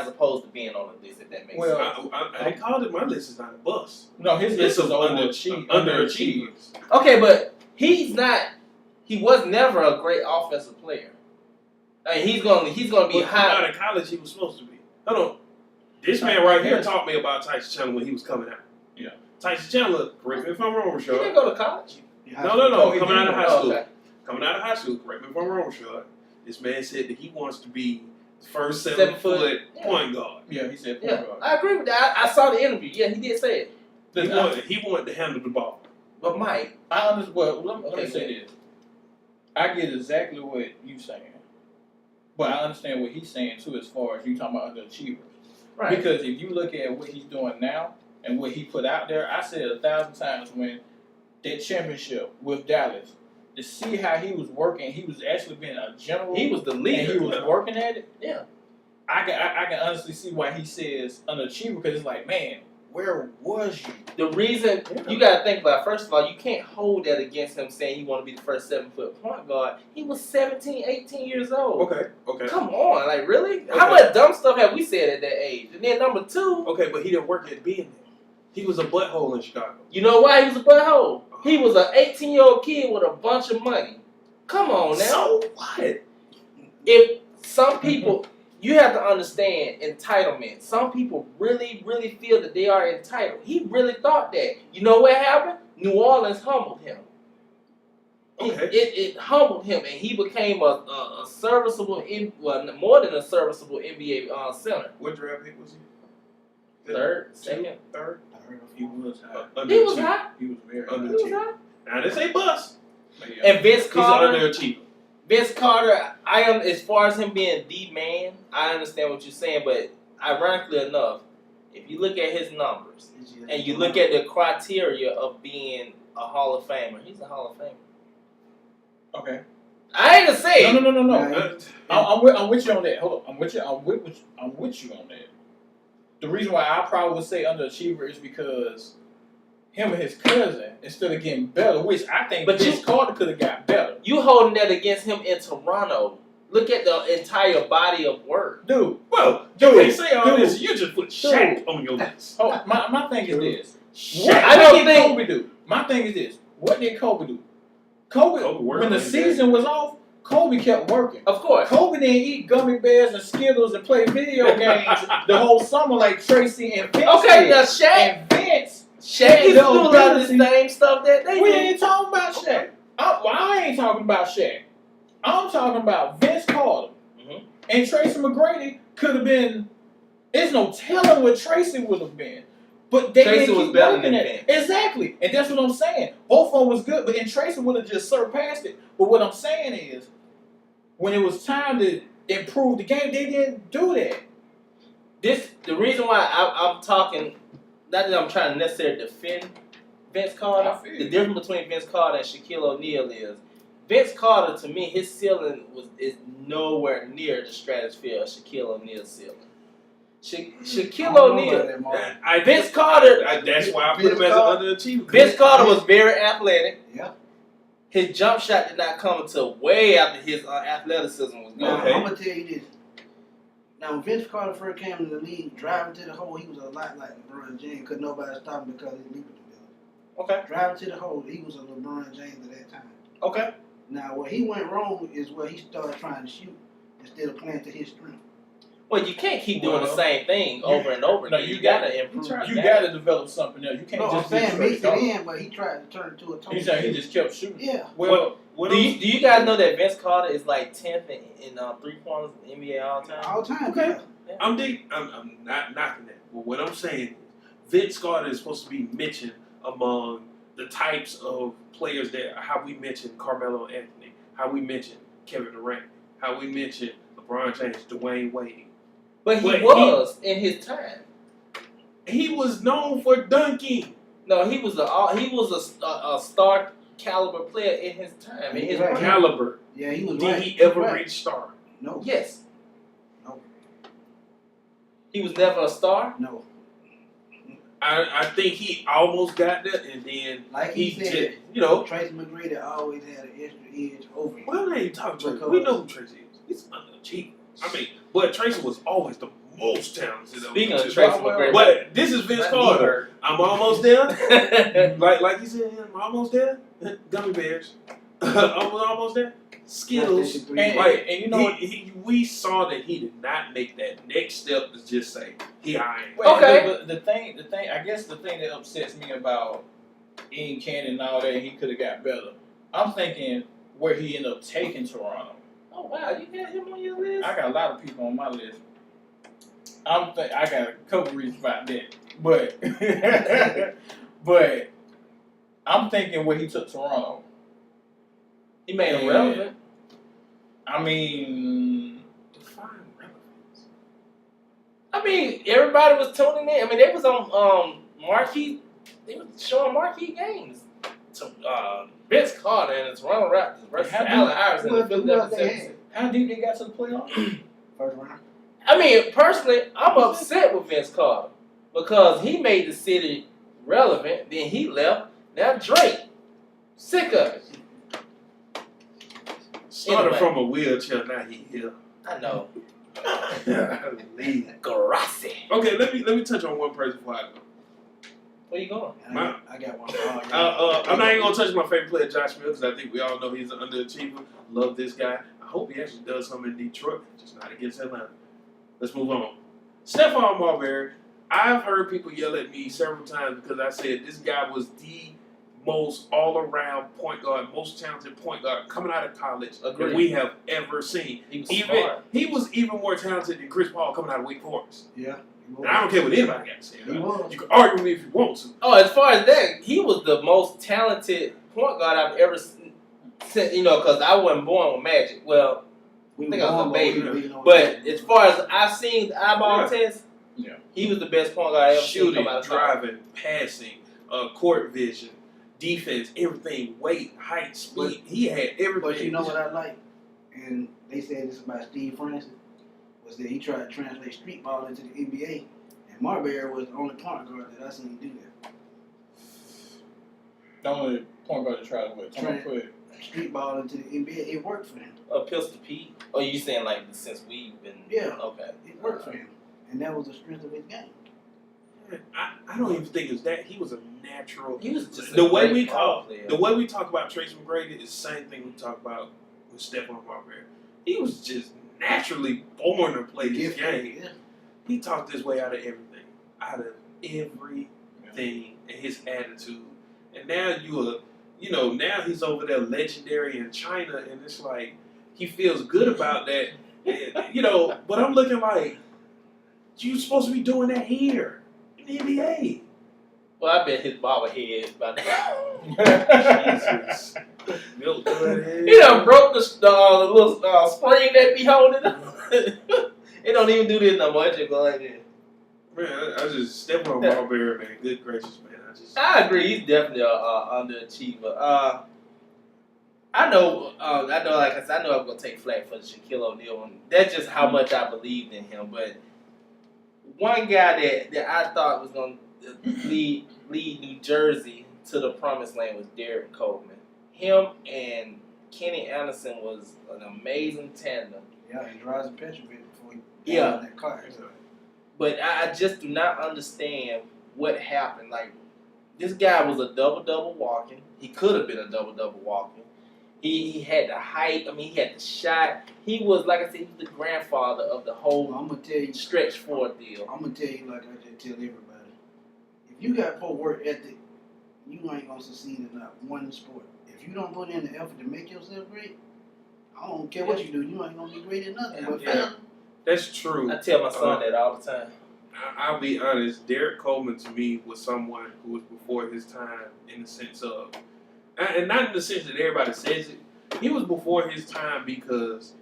as opposed to being on the list, if that makes sense. I called it, my list is not a bust. No, his list is underachievers. Okay, but he was never a great offensive player. I mean, he's gonna be high. Out of college, he was supposed to be. Hold on. This man right here taught me about Tyson Chandler when he was coming out. Yeah. Tyson Chandler, correct me if I'm wrong, Rashad. He didn't go to college. No. Coming out of high school. Okay. Coming out of high school, correct me if I'm wrong, Rashad. This man said that he wants to be the first 7 foot point guard. Yeah, he said point guard. I agree with that. I saw the interview. Yeah, he did say it. He wanted to handle the ball. But Mike, I understand. Well, let me say this. I get exactly what you're saying, but I understand what he's saying too, as far as you talking about underachievers. right? Because if you look at what he's doing now and what he put out there, I said 1,000 times when that championship with Dallas, to see how he was working, he was actually being a general. He was the leader. And he was working at it. Yeah. I can honestly see why he says underachiever, because it's like, man, where was you? The reason you got to think about it, first of all, you can't hold that against him saying he want to be the first 7 foot point guard. He was 17, 18 years old. Okay. Come on, like really? How much dumb stuff have we said at that age? And then number two, Okay, but he didn't work at being there. He was a butthole in Chicago. you know why he was a butthole? He was an 18-year-old kid with a bunch of money. Come on now. So what? If some people, you have to understand entitlement. Some people really, really feel that they are entitled. He really thought that. You know what happened? New Orleans humbled him. Okay. It humbled him, and he became a serviceable, more than a serviceable NBA center. What draft pick was he? Third, second, third. He was high. He was high. He was very He was high. Now this ain't bust. And Vince He's Carter. an underachiever. Vince Carter, I am, as far as him being the man, I understand what you're saying, but ironically enough, if you look at his numbers and you look at the criteria of being a Hall of Famer, he's a Hall of Famer. Okay. I ain't gonna say it. No. I'm with you on that. Hold on. I'm with you on that. The reason why I probably would say underachiever is because him and his cousin, instead of getting better, which I think Vince Carter could have got better. You holding that against him in Toronto. Look at the entire body of work. Dude. Well, you can't say all this. You just put Shaq on your list. Oh, my thing is this. What did Kobe do? My thing is this. What did Kobe do? Kobe when the season was off, Kobe kept working. Of course. Kobe didn't eat gummy bears and Skittles and play video games the whole summer like Tracy and Vince Okay, did. now Shaq. And Vince. Shaq used to do a lot of the same stuff that they We did. ain't talking about Shaq. I ain't talking about Shaq. I'm talking about Vince Carter. Mm-hmm. And Tracy McGrady could have been. There's no telling what Tracy would have been. But they Tracy didn't was keep better working than at Vince. it. Exactly. And that's what I'm saying. Both of them was good, but then Tracy would have just surpassed it. But what I'm saying is, when it was time to improve the game, they didn't do that. The reason why I'm talking, not that I'm trying to necessarily defend Vince Carter. The difference between Vince Carter and Shaquille O'Neal is Vince Carter, to me, his ceiling is nowhere near the stratosphere of Shaquille O'Neal's ceiling. Shaquille O'Neal, Vince Carter. That's why I put him as an underachiever. Vince Carter was very athletic. Yeah. His jump shot did not come until way after his athleticism was gone. Okay. I'm gonna tell you this. Now, when Vince Carter first came in the league, driving to the hole, he was a lot like LeBron James. Couldn't nobody stop him because he leaped the building. Okay. Driving to the hole, he was a LeBron James at that time. Okay. Now, where he went wrong is where he started trying to shoot instead of playing to his strength. Well, you can't keep doing the same thing over and over. No, you gotta improve. You gotta develop something else. You can't just I'm saying mix it in, but he tried to turn it to a total. He's saying he just kept shooting. Yeah. Well, do you guys know that Vince Carter is like 10th in 3-pointers in the NBA all time? All time. Okay. Yeah. I'm not knocking that. But what I'm saying is, Vince Carter is supposed to be mentioned among the types of players that, how we mentioned Carmelo Anthony, how we mentioned Kevin Durant, how we mentioned LeBron James, Dwayne Wade. But he was in his time. He was known for dunking. No, he was a star caliber player in his time. In his Right. Caliber. Yeah, he was Did right. he ever Right. reach star? No. Yes. No. He was never a star. No. I think he almost got there, and then Like he said, just, Tracy McGrady always had an extra edge over him. Well, I ain't talking Tracy. We know who Tracy is. He's underachiever. I mean, but Tracy was always the most talented. Speaking of Tracy Tracy McGrady, but this is Vince Carter. I'm almost there. like you said, I'm almost there. Gummy bears. I'm almost there. Skittles. And you know, we saw that he did not make that next step to just say, "Here I am." well, Okay. The thing. I guess the thing that upsets me about Ian Cannon and all that, he could have got better. I'm thinking where he ended up taking Toronto. Oh wow, you got him on your list? I got a lot of people on my list. I got a couple reasons about that, but but I'm thinking where he took Toronto. He made him relevant. I mean, Define relevance. I mean, everybody was tuning in. I mean, they was on marquee. They was showing marquee games. Vince Carter and the Toronto Raptors versus Allen Iverson and the Philadelphia 76ers. how deep they got to the playoffs? First round. I mean, personally, I'm upset with Vince Carter because he made the city relevant. Then he left. Now Drake, sick of it. Started from a wheelchair, now he here. I know. Leave. Garasi. Okay, let me touch on one person before I go. Where you going? I got one. I'm not even gonna touch my favorite player, Josh Mills, because I think we all know he's an underachiever. Love this guy. I hope he actually does something in Detroit, just not against Atlanta. Let's move on. Stephon Marbury. I've heard people yell at me several times because I said this guy was the most all-around point guard, most talented point guard coming out of college that we have ever seen. He was smart. He was even more talented than Chris Paul coming out of Wake Forest. Yeah. And I don't care what anybody got to say. He was. You can argue with me if you want to. Oh, as far as that, he was the most talented point guard I've ever seen. You know, because I wasn't born with Magic. Well, I think I was a baby. But as far as I've seen the eyeball test, he was the best point guard I ever seen come out of driving, passing, court vision, defense, everything, weight, height, speed. He had everything. But you know what I like? And they said this about Steve Francis, was that he tried to translate street ball into the NBA. And Marbury was the only point guard that I seen do that. The only point guard that tried to put street ball into the NBA. It worked for him. Pistol Pete? Oh, you saying like since we've been... Yeah. Okay. It worked for him. And that was the strength of his game. I don't even think it's that. He was a natural. He was just the way we talk about Tracy McGrady is the same thing we talk about with Stephon Marbury. He was just naturally born to play this game. Yeah. He talked his way out of everything, and his attitude. And now now he's over there legendary in China, and it's like he feels good about that. But I'm looking like you supposed to be doing that here in the NBA. Well, I bet his bobblehead by now. Jesus. Milk head. He done broke the little spring that be holding it. It don't even do this no more. It just go like this. Man, I just step on Marbury, man. Good gracious, man. I agree. He's definitely a underachiever. I know. Like I said, I know I'm gonna take flack for Shaquille O'Neal, and that's just how much I believed in him. But one guy that I thought was gonna lead New Jersey to the promised land was Derek Coleman. Him and Kenny Anderson was an amazing tandem. Yeah, he drives a Petrovic before he got in that car. But I just do not understand what happened. Like, this guy was a double-double walking. He could have been a double-double walking. He had the height. I mean, he had the shot. He was, like I said, he was the grandfather of the whole stretch forward deal. I'm going to tell you like I just tell everybody. If you got poor work ethic, you ain't going to succeed in not one sport. If you don't put in the effort to make yourself great, I don't care what you do. You ain't going to be great at nothing. Yeah. That's true. I tell my son that all the time. I'll be honest. Derek Coleman to me was someone who was before his time in the sense of, and not in the sense that everybody says it. He was before his time because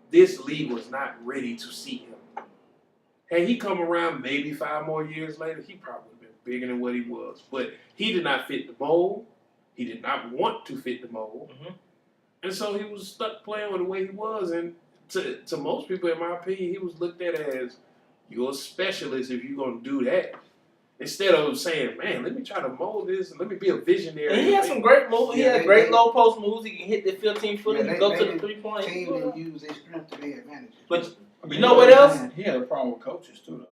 this league was not ready to see him. Had he come around maybe 5 more years later, he probably would have been bigger than what he was. But he did not fit the mold. He did not want to fit the mold. Mm-hmm. And so he was stuck playing with the way he was. And to most people, in my opinion, he was looked at as, you're a specialist if you're going to do that. Instead of saying, man, let me try to mold this and let me be a visionary. And he had some great moves. He had great low post moves. He can hit the 15-footer. He can go to the 3-point. Team and use their strength to their advantage. But I mean, You know what else? He had a problem with coaches too, though.